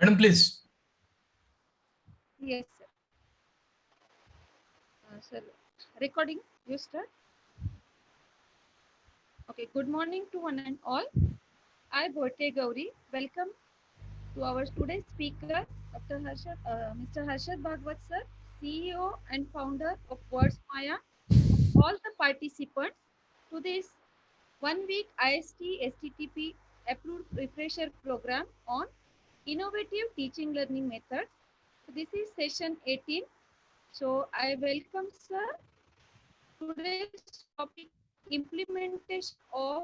Madam, please. Yes, sir. Sir, recording, you start. Okay, good morning to one and all. I, Bhote Gauri, welcome to our today's speaker, Dr. Harshad, Mr. Harshad Bhagwat, sir, CEO and founder of Words Maya, all the participants to this 1 week IST STTP approved refresher program on innovative teaching learning methods. So this is session 18. So I welcome sir. Today's topic implementation of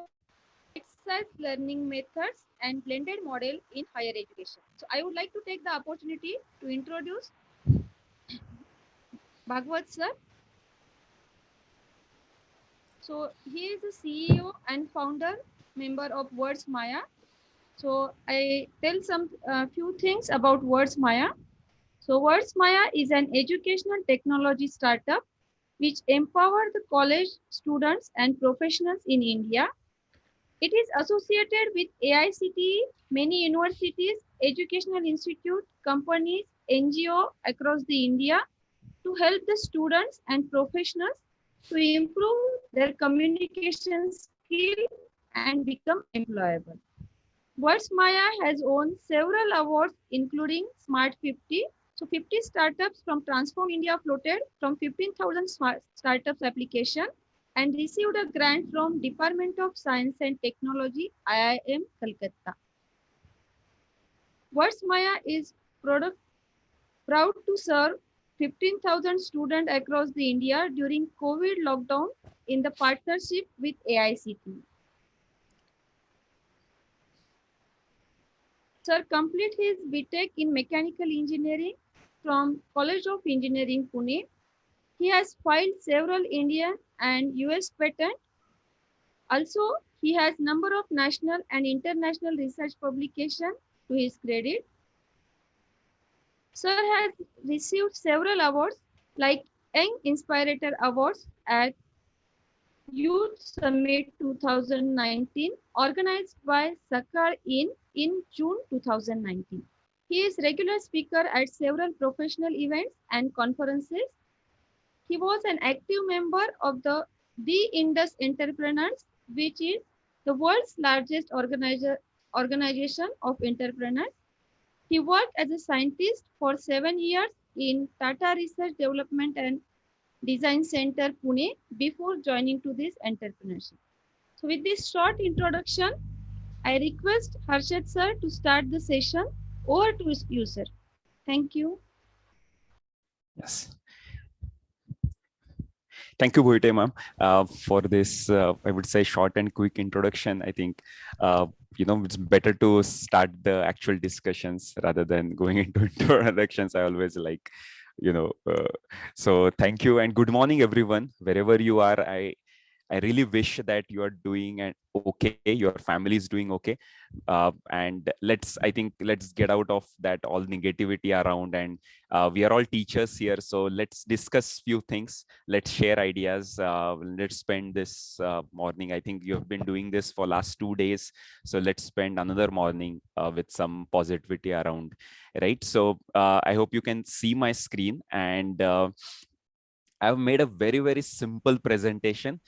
bite-sized learning methods and blended model in higher education. So I would like to take the opportunity to introduce Bhagwat sir. So he is the CEO and founder member of Words Maya. So I tell some few things about Words Maya. So Words Maya is an educational technology startup which empower the college students and professionals in India. It is associated with AICTE, many universities, educational institutes, companies, NGO across the India to help the students and professionals to improve their communication skill and become employable. Words Maya has won several awards including Smart 50. So 50 startups from Transform India floated from 15,000 startups application and received a grant from Department of Science and Technology, IIM, Calcutta. Words Maya is proud to serve 15,000 students across the India during COVID lockdown in the partnership with AICTE. Sir complete his BTech in Mechanical Engineering from College of Engineering, Pune. He has filed several Indian and US patents. Also, he has number of national and international research publications to his credit. Sir has received several awards like Young Inspirator Awards at Youth Summit 2019 organized by Sakar in June 2019. He is regular speaker at several professional events and conferences. He was an active member of the Indus Entrepreneurs, which is the world's largest organization of entrepreneurs. He worked as a scientist for 7 years in Tata Research Development and Design Center, Pune, before joining to this entrepreneurship. So with this short introduction, I request Harshad sir to start the session. Over to you, sir. Thank you. Yes. Thank you, Bhote ma'am, for this, I would say, short and quick introduction. I think, it's better to start the actual discussions rather than going into introductions. I always like, so thank you and good morning, everyone. Wherever you are, I really wish that you are doing okay, your family is doing okay. And let's get out of that all negativity around, and we are all teachers here. So let's discuss few things. Let's share ideas. Let's spend this morning. I think you have been doing this for last 2 days. So let's spend another morning with some positivity around, right? So I hope you can see my screen, and I've made a very, very simple presentation.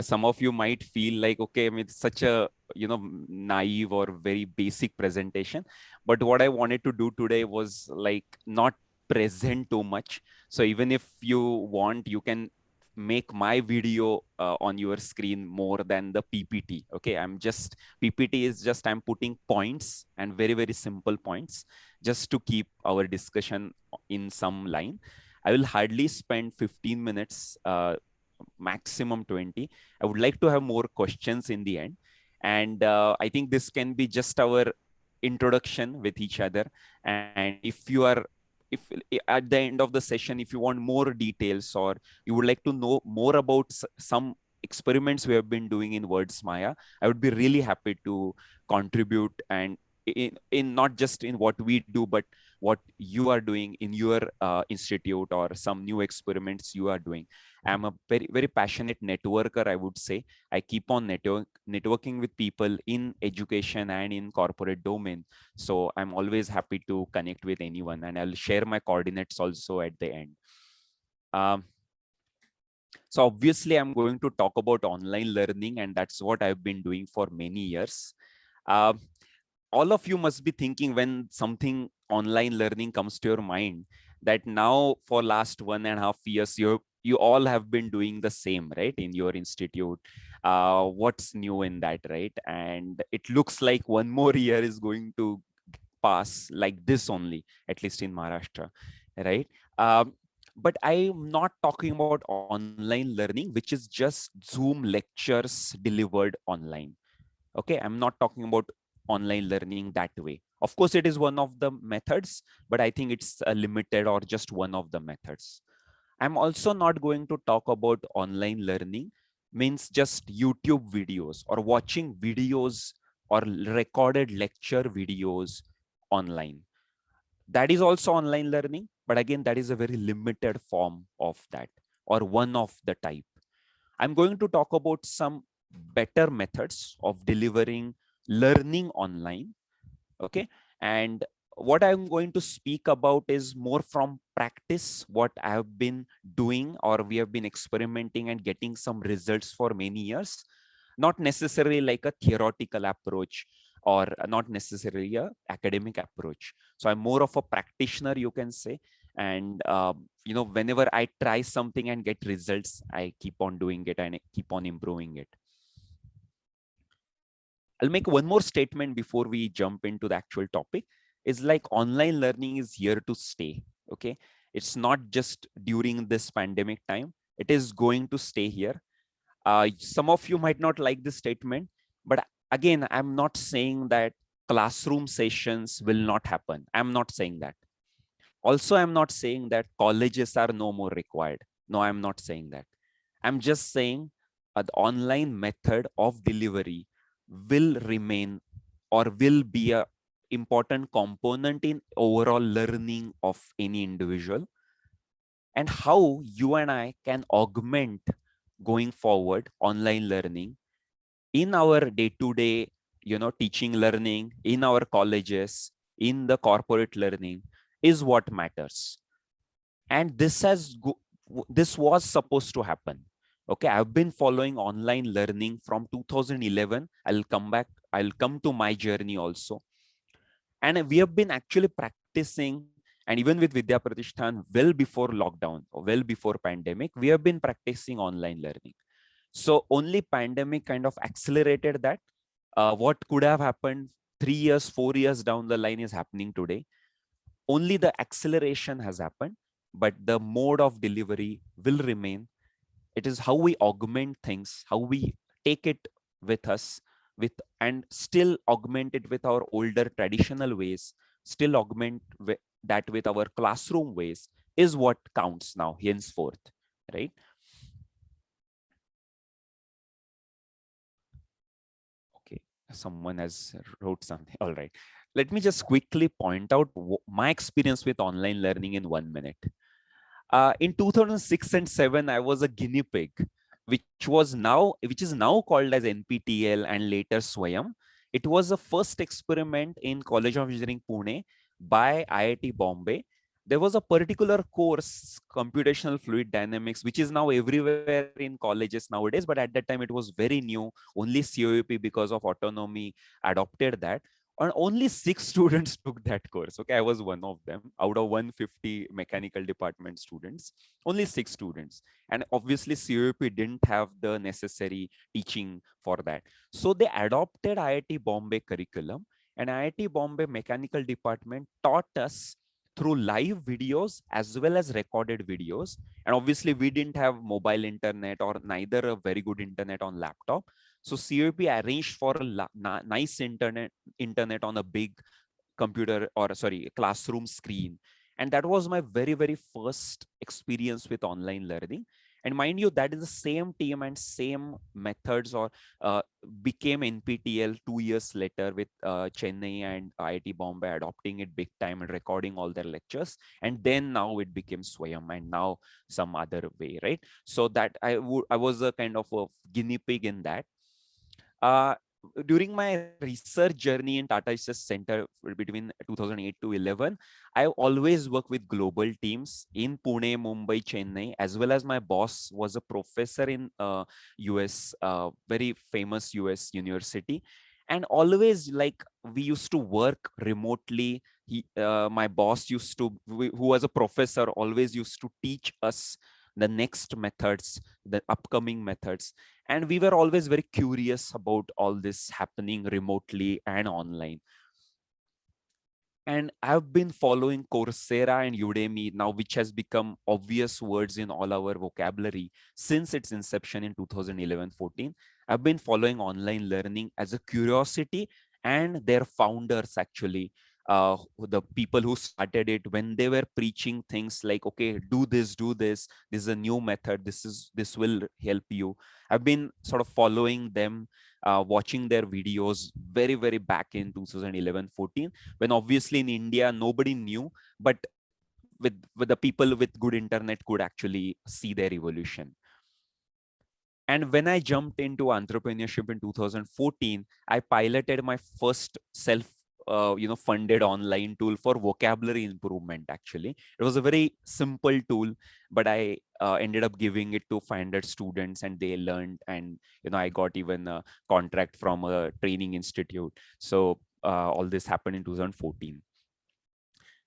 Some of you might feel like, okay, I mean, it's such a, naive or very basic presentation. But what I wanted to do today was like not present too much. So even if you want, you can make my video on your screen more than the PPT. Okay, PPT is just, I'm putting points and very, very simple points just to keep our discussion in some line. I will hardly spend 15 minutes, maximum 20. I would like to have more questions in the end. And I think this can be just our introduction with each other. And if at the end of the session, if you want more details or you would like to know more about some experiments we have been doing in Words Maya, I would be really happy to contribute and in not just in what we do, but what you are doing in your institute, or some new experiments you are doing. I'm a very very passionate networker, I would say. I keep on networking with people in education and in corporate domain. So I'm always happy to connect with anyone, and I'll share my coordinates also at the end. um, so obviously I'm going to talk about online learning, and that's what I've been doing for many years. Um, all of you must be thinking, when something online learning comes to your mind, that now for last 1.5 years you all have been doing the same, right, in your institute. What's new in that, right? And it looks like one more year is going to pass like this only, at least in Maharashtra, right? um, but I'm not talking about online learning, which is just Zoom lectures delivered online. Okay, I'm not talking about online learning that way. Of course it is one of the methods, but I think it's a limited or just one of the methods. I'm also not going to talk about online learning means just YouTube videos or watching videos or recorded lecture videos online. That is also online learning, but again that is a very limited form of that, or one of the type. I'm going to talk about some better methods of delivering learning online. Okay. And what I'm going to speak about is more from practice, what I have been doing or we have been experimenting and getting some results for many years, not necessarily like a theoretical approach, or not necessarily a academic approach. So I'm more of a practitioner, you can say. And whenever I try something and get results, I keep on doing it and I keep on improving it. I'll make one more statement before we jump into the actual topic. Is like online learning is here to stay. Okay. It's not just during this pandemic time. It is going to stay here. Some of you might not like this statement, but again, I'm not saying that classroom sessions will not happen. I'm not saying that. Also, I'm not saying that colleges are no more required. No, I'm not saying that. I'm just saying the online method of delivery will remain or will be a important component in overall learning of any individual, and how you and I can augment going forward online learning in our day-to-day teaching learning in our colleges, in the corporate learning, is what matters. And this was supposed to happen. Okay, I've been following online learning from 2011. I'll come to my journey also. And we have been actually practicing, and even with Vidya Pratishthan, well before lockdown or well before pandemic, we have been practicing online learning. So only pandemic kind of accelerated that. What could have happened 3 years, 4 years down the line is happening today. Only the acceleration has happened, but the mode of delivery will remain. It is how we augment things, how we take it with us, with and still augment it with our older traditional ways, still augment that with our classroom ways, is what counts now henceforth, right? Okay, someone has wrote something. All right. Let me just quickly point out my experience with online learning in 1 minute. In 2006 and 7, I was a guinea pig, which is now called as NPTEL and later Swayam. It was a first experiment in College of Engineering Pune by IIT Bombay. There was a particular course, computational fluid dynamics, which is now everywhere in colleges nowadays, but at that time it was very new. Only COEP, because of autonomy, adopted that, and only 6 students took that course. Okay, I was one of them out of 150 mechanical department students. Only 6 students, and obviously COEP didn't have the necessary teaching for that. So they adopted IIT Bombay curriculum, and IIT Bombay mechanical department taught us through live videos as well as recorded videos. And obviously we didn't have mobile internet or neither a very good internet on laptop. So COEP arranged for a nice internet on a big computer, or sorry, classroom screen. And that was my very very first experience with online learning. And mind you, that is the same team and same methods, or uh, became NPTL 2 years later, with Chennai and IIT Bombay adopting it big time and recording all their lectures. And then now it became Swayam, and now some other way, right? So that I was a kind of a guinea pig in that. uh, During my research journey in Tata Research Center between 2008 to 11, I always worked with global teams in Pune, Mumbai, Chennai, as well as my boss was a professor in US, very famous US university. And always, like, we used to work remotely. My boss who was a professor, always used to teach us the next methods, the upcoming methods, and we were always very curious about all this happening remotely and online. And I've been following Coursera and Udemy now, which has become obvious words in all our vocabulary since its inception in 2011-14. I've been following online learning as a curiosity, and their founders actually, the people who started it, when they were preaching things like, okay, do this. This is a new method. This will help you. I've been sort of following them, watching their videos very, very back in 2011-14, when obviously in India nobody knew, but with the people with good internet could actually see their evolution. And when I jumped into entrepreneurship in 2014, I piloted my first self funded online tool for vocabulary improvement. Actually, it was a very simple tool, but I ended up giving it to 500 students, and they learned. And I got even a contract from a training institute. So all this happened in 2014.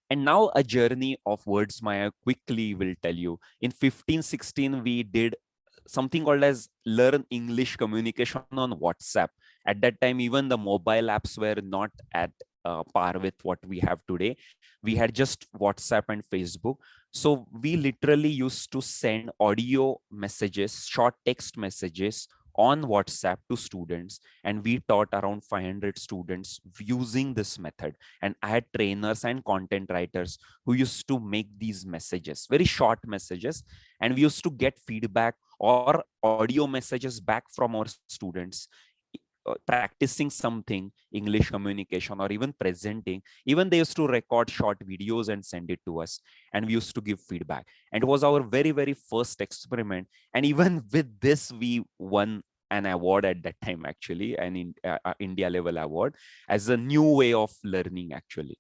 And now a journey of words Maya quickly will tell you. In 15-16, we did something called as learn English communication on WhatsApp. At that time, even the mobile apps were not at par with what we have today. We had just WhatsApp and Facebook. So we literally used to send audio messages, short text messages on WhatsApp to students. And we taught around 500 students using this method. And I had trainers and content writers who used to make these messages, very short messages, and we used to get feedback or audio messages back from our students, practicing something, English communication, or even presenting. Even they used to record short videos and send it to us, and we used to give feedback. And it was our very, very first experiment. And even with this, we won an award at that time, actually, an India level award, as a new way of learning, actually.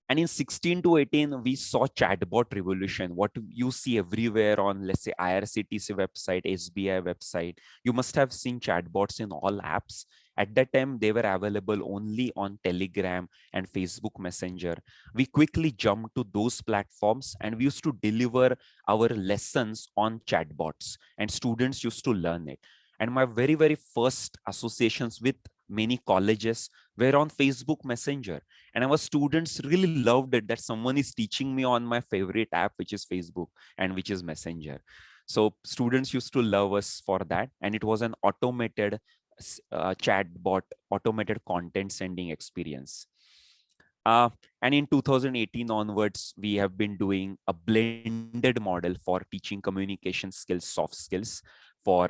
And in 16 to 18, we saw chatbot revolution. What you see everywhere on, let's say, IRCTC website, SBI website, you must have seen chatbots in all apps. At that time, they were available only on Telegram and Facebook Messenger. We quickly jumped to those platforms, and we used to deliver our lessons on chatbots, and students used to learn it. And my very, very first associations with many colleges were on Facebook Messenger. And our students really loved it that someone is teaching me on my favorite app, which is Facebook and which is Messenger. So students used to love us for that. And it was an automated chat bot, automated content sending experience. Uh, and in 2018 onwards, we have been doing a blended model for teaching communication skills, soft skills. For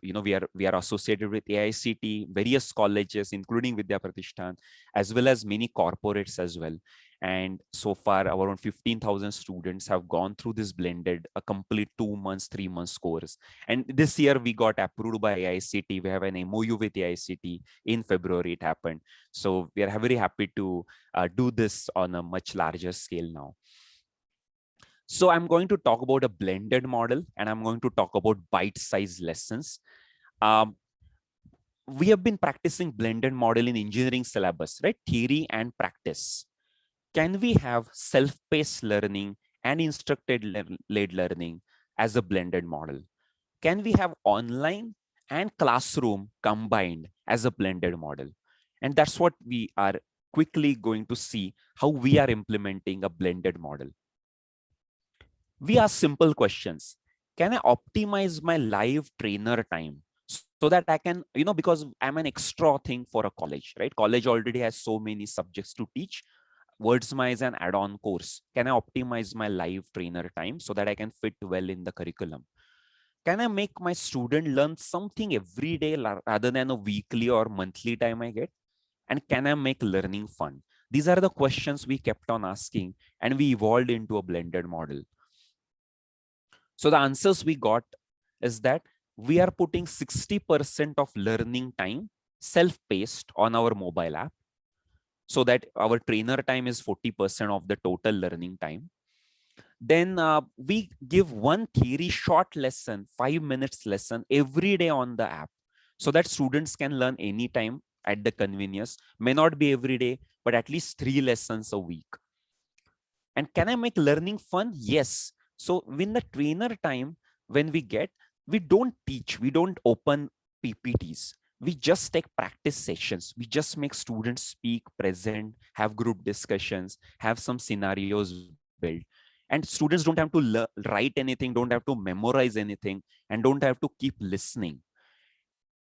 we are associated with AICT, various colleges, including Vidya Pratishthan, as well as many corporates as well. And so far, around 15,000 students have gone through this blended, a complete 2 months, 3 months course. And this year, we got approved by AICT. We have an MOU with AICT. In February, it happened. So we are very happy to do this on a much larger scale now. So I'm going to talk about a blended model, and I'm going to talk about bite-sized lessons. Um, we have been practicing blended model in engineering syllabus, right? Theory and practice. Can we have self-paced learning and instructor-led learning as a blended model? Can we have online and classroom combined as a blended model? And that's what we are quickly going to see, how we are implementing a blended model. We ask simple questions. Can I optimize my live trainer time so that I can, because I'm an extra thing for a college, right? College already has so many subjects to teach. WordsMy is an add-on course. Can I optimize my live trainer time so that I can fit well in the curriculum? Can I make my student learn something every day rather than a weekly or monthly time I get? And can I make learning fun? These are the questions we kept on asking, and we evolved into a blended model. So the answers we got is that we are putting 60% of learning time self-paced on our mobile app, so that our trainer time is 40% of the total learning time. Then we give one theory short lesson, 5 minutes lesson every day on the app, so that students can learn anytime at the convenience. May not be every day, but at least 3 lessons a week. And can I make learning fun? Yes. So when the trainer time, when we get, we don't teach, we don't open PPTs. We just take practice sessions. We just make students speak, present, have group discussions, have some scenarios built. And students don't have to write anything, don't have to memorize anything, and don't have to keep listening.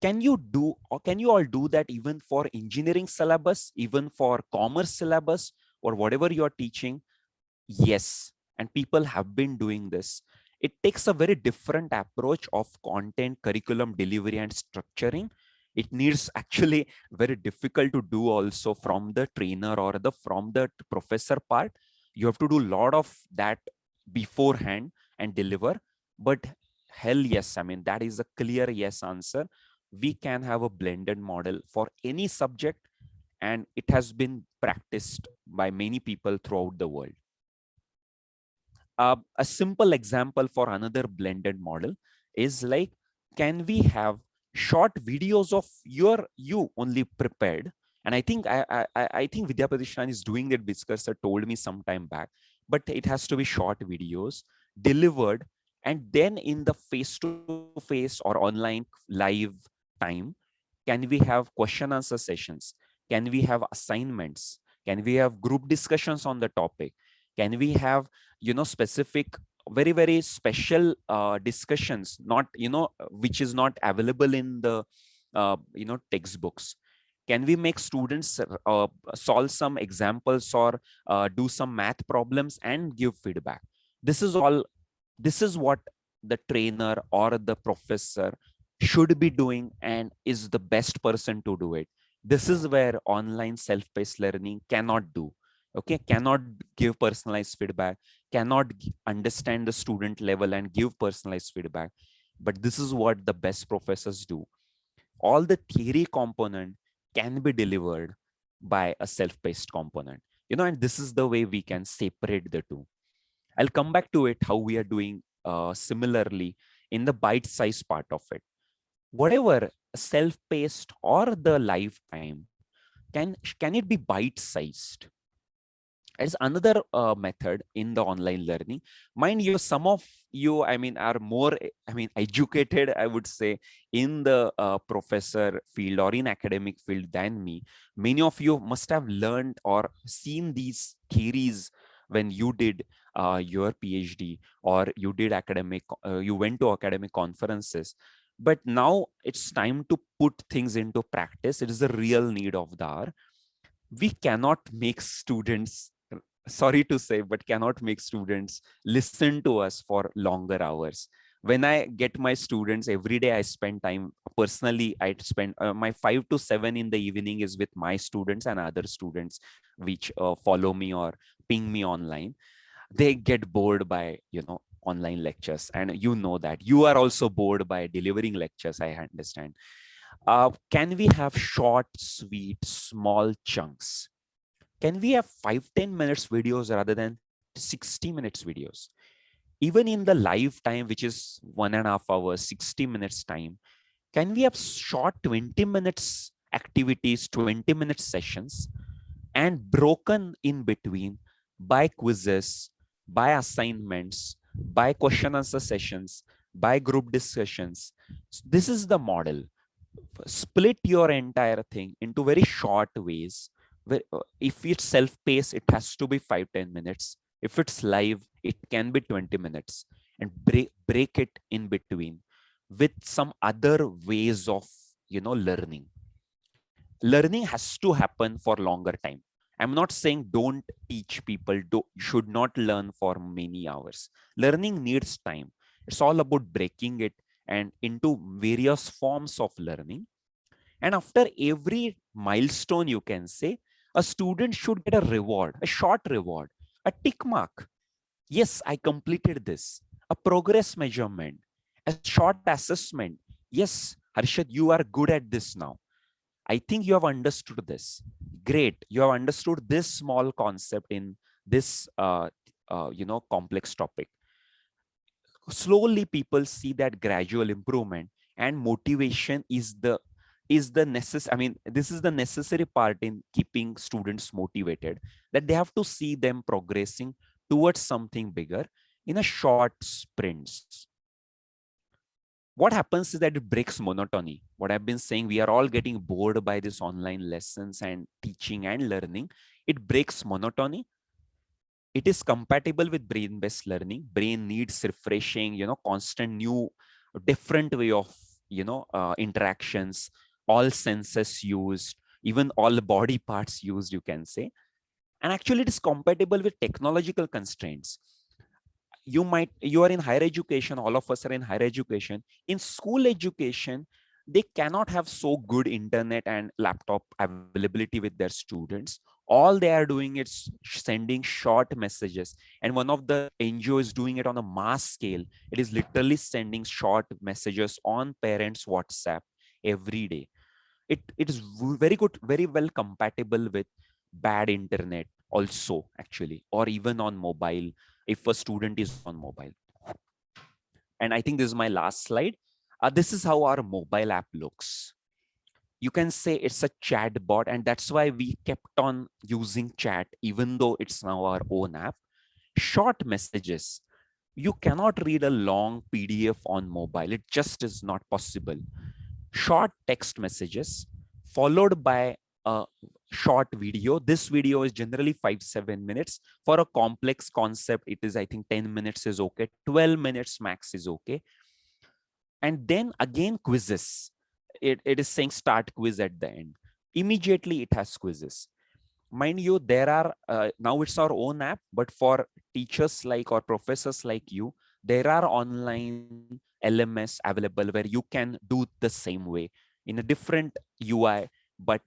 Can you do, or can you all do that even for engineering syllabus, even for commerce syllabus, or whatever you're teaching? Yes, and people have been doing this. It takes a very different approach of content, curriculum delivery, and structuring. It needs actually very difficult to do also from the trainer or the from the professor part. You have to do a lot of that beforehand and deliver. But hell yes, I mean, that is a clear yes answer. We can have a blended model for any subject, and it has been practiced by many people throughout the world. A simple example for another blended model is like, can we have short videos of you only prepared? And I think I think Vidyapratishan is doing that. Viskarsa told me some time back, but it has to be short videos delivered, and then in the face-to-face or online live time, can we have question answer sessions? Can we have assignments? Can we have group discussions on the topic? Can we have specific, very special discussions, not which is not available in the textbooks? Can we make students solve some examples or do some math problems and give feedback? This is all, this is what the trainer or the professor should be doing and is the best person to do it. This is where online self-paced learning cannot do. Okay, cannot give personalized feedback, cannot understand the student level and give personalized feedback. But this is what the best professors do. All the theory component can be delivered by a self-paced component, and this is the way we can separate the two. I'll come back to it, how we are doing similarly in the bite-sized part of it. Whatever self-paced or the lifetime, can it be bite-sized? It's another method in the online learning. Mind you, some of you, I mean, are more, I mean, educated, I would say, in the professor field or in academic field than me. Many of you must have learned or seen these theories when you did your PhD, or you did academic, you went to academic conferences. But now it's time to put things into practice. It is the real need of the hour. We cannot make students, sorry to say, but cannot make students listen to us for longer hours. When I get my students every day, I spend time personally. I spend my 5 to 7 in the evening is with my students and other students which follow me or ping me online. They get bored by online lectures, and that you are also bored by delivering lectures, I understand. Can we have short, sweet, small chunks? Can we have 5-10 minutes videos rather than 60 minutes videos? Even in the live time, which is 1.5 hours, 60 minutes time, can we have short 20 minutes activities, 20 minutes sessions, and broken in between by quizzes, by assignments, by question answer sessions, by group discussions? This is the model. Split your entire thing into very short ways. If it's self-paced, it has to be 5-10 minutes. If it's live, it can be 20 minutes, and break it in between with some other ways of learning. Learning has to happen for longer time. I'm not saying don't teach people, should not learn for many hours. Learning needs time. It's all about breaking it and into various forms of learning. And after every milestone, you can say, a student should get a reward, a short reward, a tick mark. Yes, I completed this. A progress measurement, a short assessment. Yes, Harshad, you are good at this now. I think you have understood this. Great. You have understood this small concept in this, complex topic. Slowly people see that gradual improvement, and motivation is the necessary, I mean, this is the necessary part in keeping students motivated, that they have to see them progressing towards something bigger in a short sprints. What happens is that it breaks monotony. What I've been saying, we are all getting bored by this online lessons and teaching and learning. It breaks monotony. It is compatible with brain based learning. Brain needs refreshing, constant new different way of interactions, all senses used, even all body parts used, you can say. And actually it is compatible with technological constraints. You are in higher education, all of us are in higher education. In school education, they cannot have so good internet and laptop availability with their students. All they are doing is sending short messages, and one of the NGO is doing it on a mass scale. It is literally sending short messages on parents WhatsApp every day. It is very good, very well compatible with bad internet also, actually, or even on mobile, if a student is on mobile. And I think this is my last slide. This is how our mobile app looks. You can say it's a chat bot, and that's why we kept on using chat even though it's now our own app. Short messages. You cannot read a long PDF on mobile. It just is not possible. Short text messages followed by a short video. This video is generally 5-7 minutes. For a complex concept, it is, I think, 10 minutes is okay. 12 minutes max is okay. And then again, quizzes. It is saying start quiz at the end. Immediately it has quizzes. Mind you, there are now it's our own app, but for teachers like or professors like you, there are online LMS available where you can do the same way in a different UI. But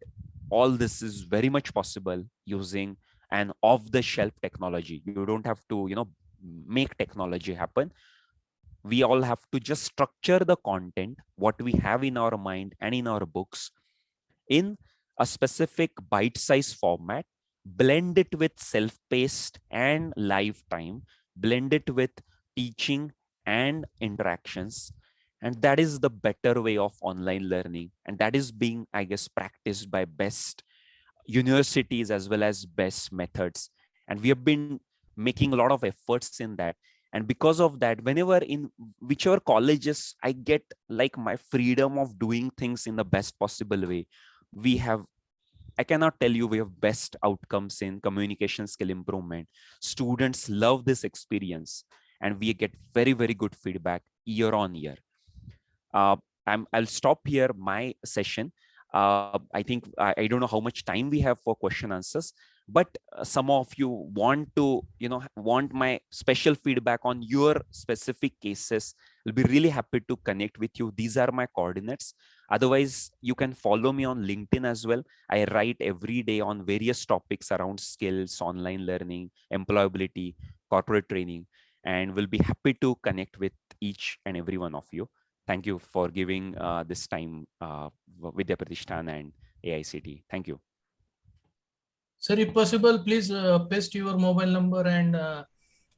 all this is very much possible using an off-the-shelf technology. You don't have to make technology happen. We all have to just structure the content, what we have in our mind and in our books, in a specific bite-sized format, blend it with self-paced and live time, blend it with teaching and interactions. And that is the better way of online learning. And that is being, I guess, practiced by best universities as well as best methods. And we have been making a lot of efforts in that. And because of that, whenever in whichever colleges I get like my freedom of doing things in the best possible way, we have, I cannot tell you, we have best outcomes in communication skill improvement. Students love this experience, and we get very, very good feedback year on year. uh, I'll stop here my session. I think I don't know how much time we have for question answers, but some of you want to, want my special feedback on your specific cases. I'll be really happy to connect with you. These are my coordinates. Otherwise, you can follow me on LinkedIn as well. I write every day on various topics around skills, online learning, employability, corporate training, and we'll be happy to connect with each and every one of you. Thank you for giving this time, Vidya Pratishthan and AICT. Thank you. Sir, if possible, please paste your mobile number and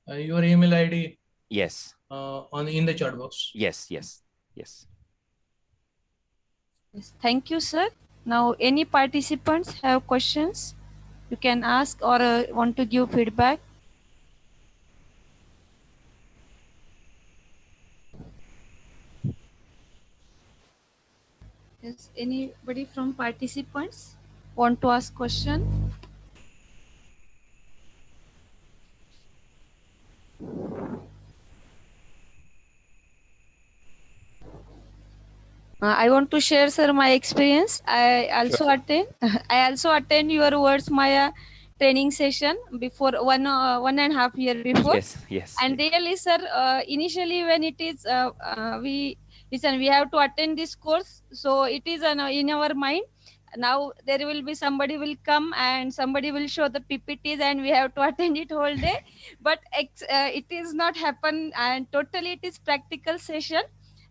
your email ID. Yes. In the chat box. Yes. Yes. Yes. Yes. Thank you, sir. Now, any participants have questions? You can ask or want to give feedback. Is anybody from participants want to ask question? I want to share, sir, my experience. I also attend. I also attend your Words Maya training session before 1.5 year before. Yes, yes, And yes, really, sir, initially when it is we have to attend this course, so it is in our mind. Now there will be somebody will come and somebody will show the PPTs and we have to attend it whole day. But it is not happen, and totally it is practical session.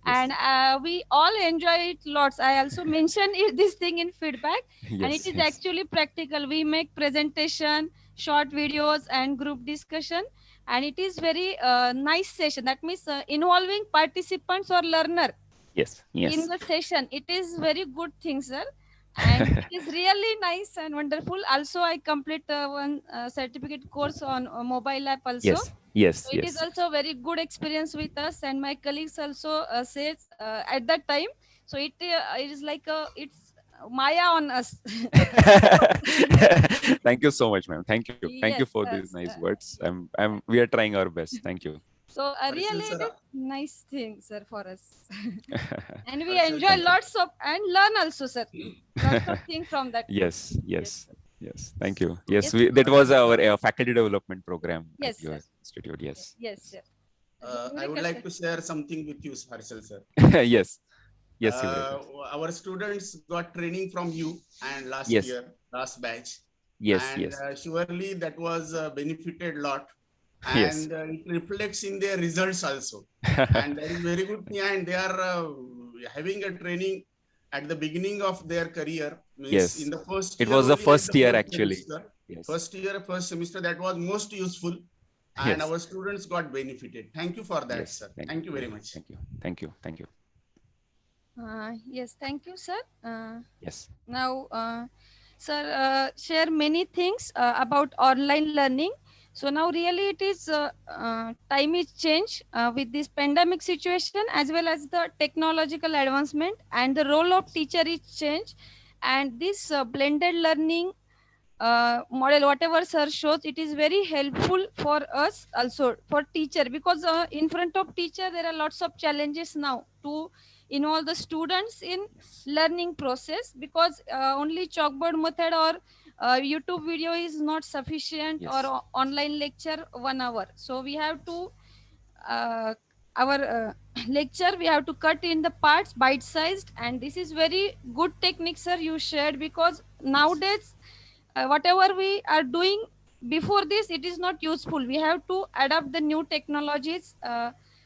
yes, And we all enjoy it lots. I also mentioned this thing in feedback, and it yes, is yes, actually practical. We make presentation, short videos, and group discussion, and it is very nice session. That means involving participants or learner yes, in yes. the session. It is very good thing, sir, and it is really nice and wonderful. Also, I complete one certificate course on mobile app also. Yes, yes, So it is yes. also very good experience with us, and my colleagues also says at that time. So it is like it's Maya on us. Thank you so much, ma'am. Thank you Yes, for these yes. nice words. We are trying our best. Thank you. So Harshal really, it sir, is nice thing, sir, for us, and we Harshal enjoy sir, Thank you. lots of and learn also, sir. Lots of things from that course. Yes, Yes, yes, sir. yes. Thank you. Yes, Yes, that was our faculty development program at yes, your sir. institute. Yes, Yes, sir. I would like to share something with you, Harshal sir. yes, yes, Yuvraj. Our students got training from you and Yes, last batch, yes, and yes, surely that was benefited lot, yes. and it reflects in their results also. And that is very good thing. And they are having a training at the beginning of their career, means in Yes, the first it year was the only, at first the year first actually. semester. Yes, First semester, that was most useful, and yes, our students got benefited. Thank you for that, yes. sir. Thank you, Thank you very much. thank you, thank you, thank you. Yes, thank you, sir. Yes, Now, sir, share many things about online learning. So now, really, it is time is changed with this pandemic situation, as well as the technological advancement, and the role of teacher is changed, and this blended learning model, whatever sir shows, it is very helpful for us also for teacher, because in front of teacher there are lots of challenges now to involve the students in yes, learning process, because only chalkboard method or YouTube video is not sufficient, or yes, online lecture 1 hour. So we have to our lecture we have to cut in the parts bite sized, and this is very good technique, sir, you shared, because yes, nowadays whatever we are doing before this, it is not useful. We have to adapt the new technologies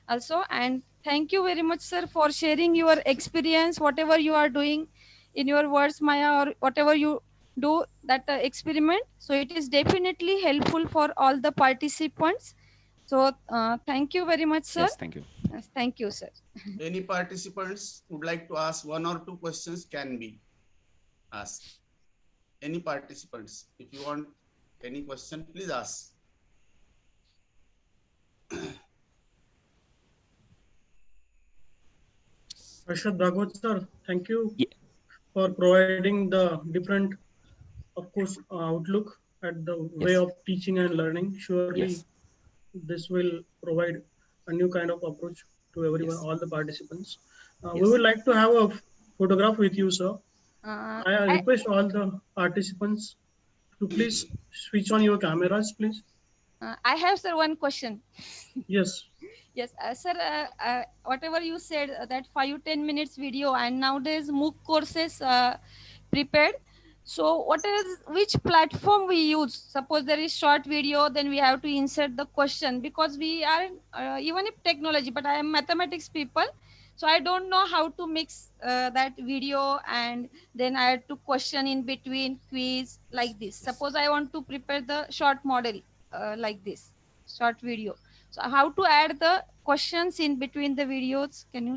also. And thank you very much, sir, for sharing your experience, whatever you are doing in your words Maya, or whatever you do that experiment. So it is definitely helpful for all the participants. So thank you very much, sir. yes. Thank you. Thank you, sir. Any participants would like to ask one or two questions can be asked. Any participants, if you want any question, please ask. Harshad Bhagwat sir, thank you Ye- for providing the different, of course, outlook at the way Yes, of teaching and learning. Surely yes, this will provide a new kind of approach to everyone, yes, all the participants. We yes. would like to have a photograph with you, sir. I I, request all the participants to please switch on your cameras, please. I have, sir, one question. Yes, Yes, sir, whatever you said, that 5 to 10 minutes video, and nowadays MOOC courses prepared. So what is, which platform we use? Suppose there is short video, then we have to insert the question, because we are even if technology, but I am mathematics people, so I don't know how to mix that video, and then I had to question in between, quiz like this. Yes. Suppose I want to prepare the short model like this, short video. So how to add the questions in between the videos? Can you?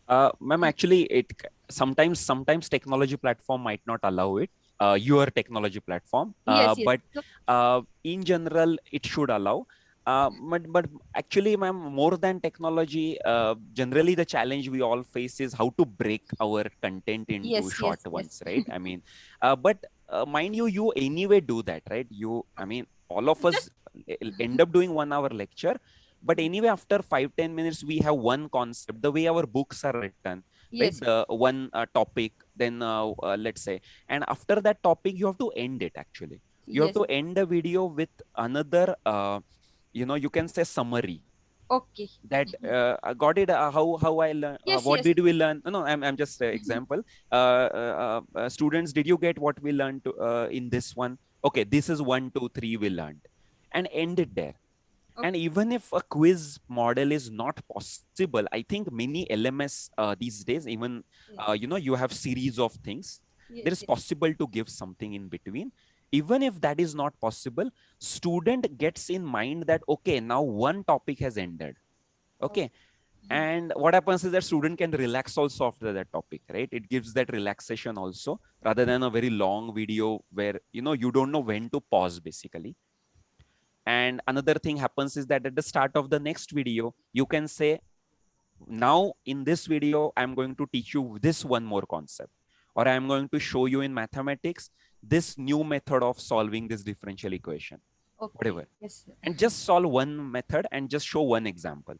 Ma'am, actually, sometimes technology platform might not allow it. Your technology platform, Yes, yes. but So, in general, it should allow. But actually, ma'am, more than technology, generally the challenge we all face is how to break our content into yes, short yes, yes. ones, right? I mean, but mind you, you anyway do that, right? I mean, all of Just us end up doing 1 hour lecture, but anyway, after 5-10 minutes, we have one concept, the way our books are written, right? yes, The one topic, then let's say, and after that topic, you have to end it actually. You have Yes. to end the video with another, you can say summary. Okay. That I got it. How I learn. Yes, What yes. did we learn? No, I'm just example. Students, did you get what we learned in this one? Okay, this is 1, 2, 3 we learned, and end it there. Okay. And even if a quiz model is not possible, I think many LMS these days, even you have series of things. Yes, There is yes. possible to give something in between. Even if that is not possible, student gets in mind that okay, now one topic has ended. Okay. And what happens is that student can relax also after that topic, right? It gives that relaxation also, rather than a very long video where you don't know when to pause basically. And another thing happens is that at the start of the next video, you can say, now in this video, I'm going to teach you this one more concept, or I'm going to show you in mathematics this new method of solving this differential equation, Okay. whatever. Yes, sir. And just solve one method and just show one example.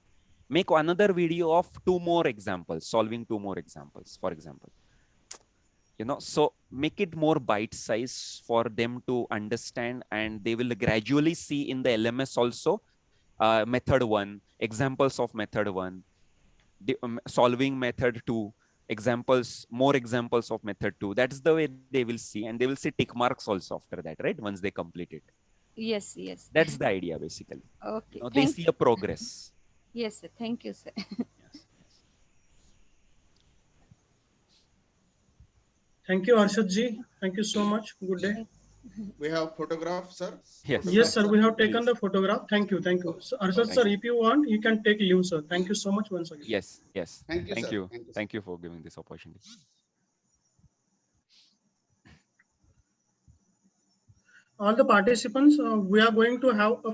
Make another video of 2 more examples, solving 2 more examples, for example. So make it more bite size for them to understand, and they will gradually see in the LMS also method 1, examples of method 1, solving method 2, more examples of method 2. That's the way they will see, and they will see tick marks also after that, right? Once they complete it. Yes, yes. That's the idea basically. Okay. They Thank see a progress. Yes, sir. Thank you, sir. Yes. Thank you, Harshad ji. Thank you so much. Good day. We have photograph, sir. Yes. Yes, sir. We have taken Please. the photograph. Thank you. Thank you. So, Harshad Thank sir, you. if you want, you can take leave, sir. Thank you so much once again. Yes. Thank you, Thank sir. you. Thank you, sir. Thank you for giving this opportunity. All the participants, we are going to have a